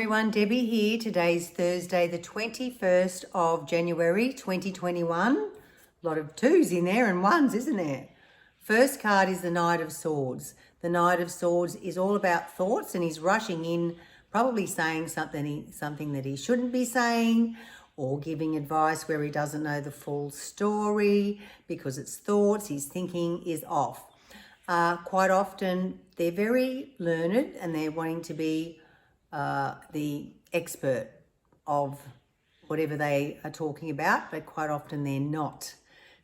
Everyone, Debbie here. Today's Thursday, the 21st of January 2021. A lot of twos in there and ones, isn't there? First card is the Knight of Swords. The Knight of Swords is all about thoughts, and he's rushing in, probably saying something that he shouldn't be saying, or giving advice where he doesn't know the full story because it's thoughts. His thinking is off. Quite often they're very learned and they're wanting to be the expert of whatever they are talking about, but quite often they're not.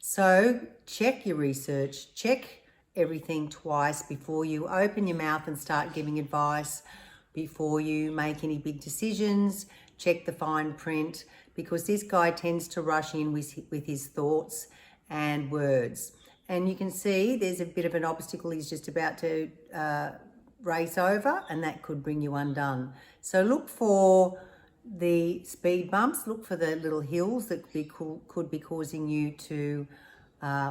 So check your research, check everything twice before you open your mouth and start giving advice, before you make any big decisions. Check the fine print, because this guy tends to rush in with his thoughts and words. And you can see there's a bit of an obstacle he's just about to race over, and that could bring you undone. So look for the speed bumps, look for the little hills that could be causing you to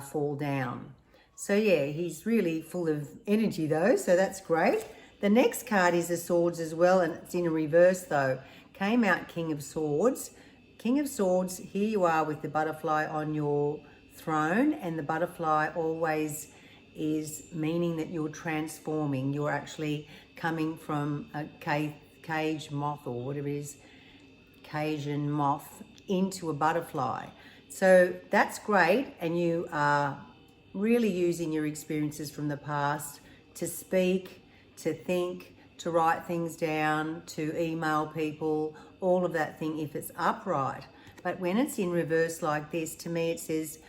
fall down. So yeah, he's really full of energy though, so that's great. The next card is the Swords as well, and it's in a reverse though. Came out King of Swords. King of Swords, here you are with the butterfly on your throne, and the butterfly always is meaning that you're transforming. You're actually coming from a cage moth, or whatever it is, Cajun moth, into a butterfly. So that's great, and you are really using your experiences from the past to speak, to think, to write things down, to email people, all of that thing if it's upright. But when it's in reverse like this, to me it says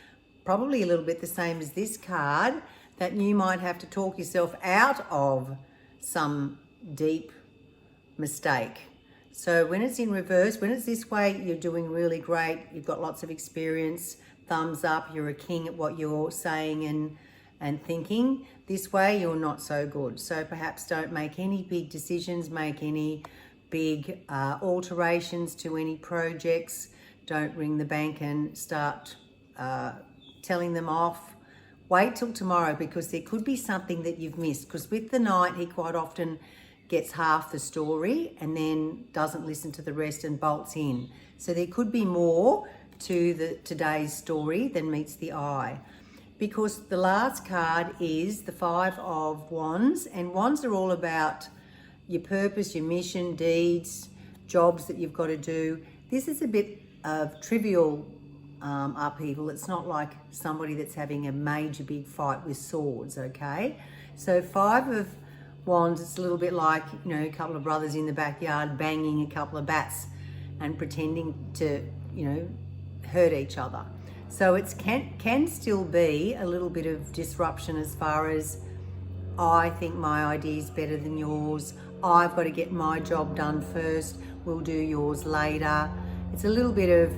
probably a little bit the same as this card, that you might have to talk yourself out of some deep mistake. So when it's in reverse, when it's this way, you're doing really great. You've got lots of experience, thumbs up, you're a king at what you're saying and thinking. This way, you're not so good. So perhaps don't make any big decisions, make any big alterations to any projects. Don't ring the bank and start telling them off. Wait till tomorrow, because there could be something that you've missed. Because with the Knight, he quite often gets half the story and then doesn't listen to the rest and bolts in. So there could be more to today's story than meets the eye. Because the last card is the Five of Wands, and wands are all about your purpose, your mission, deeds, jobs that you've got to do. This is a bit of trivial upheaval. It's not like somebody that's having a major big fight with swords, okay? So Five of Wands, it's a little bit like, you know, a couple of brothers in the backyard banging a couple of bats and pretending to, you know, hurt each other. So it can still be a little bit of disruption as far as, I think my idea is better than yours, I've got to get my job done first, we'll do yours later. It's a little bit of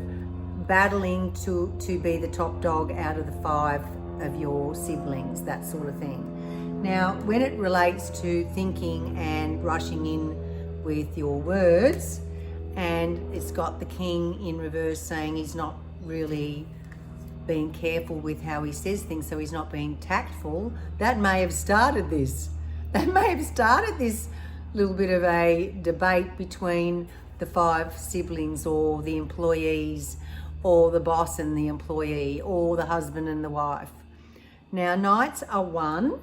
battling to be the top dog out of the five of your siblings, that sort of thing. Now, when it relates to thinking and rushing in with your words, and it's got the King in reverse saying he's not really being careful with how he says things, so he's not being tactful, that may have started this. That may have started this little bit of a debate between the five siblings, or the employees, or the boss and the employee, or the husband and the wife. Now, Knights are one,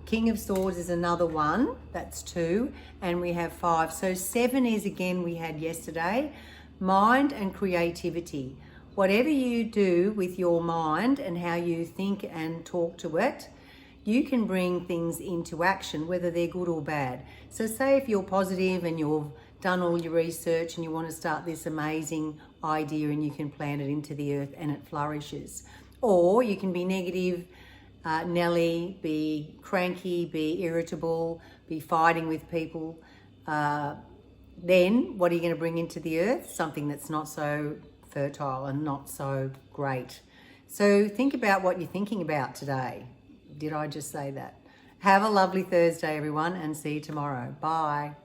King of Swords is another one, that's two, and we have five. So seven is, again, we had yesterday, mind and creativity. Whatever you do with your mind and how you think and talk to it, you can bring things into action, whether they're good or bad. So say if you're positive and you've done all your research and you want to start this amazing idea, and you can plant it into the earth and it flourishes. Or you can be negative, Nelly, be cranky, be irritable, be fighting with people. Then what are you going to bring into the earth? Something that's not so fertile and not so great. So think about what you're thinking about today. Did I just say that? Have a lovely Thursday, everyone, and see you tomorrow. Bye.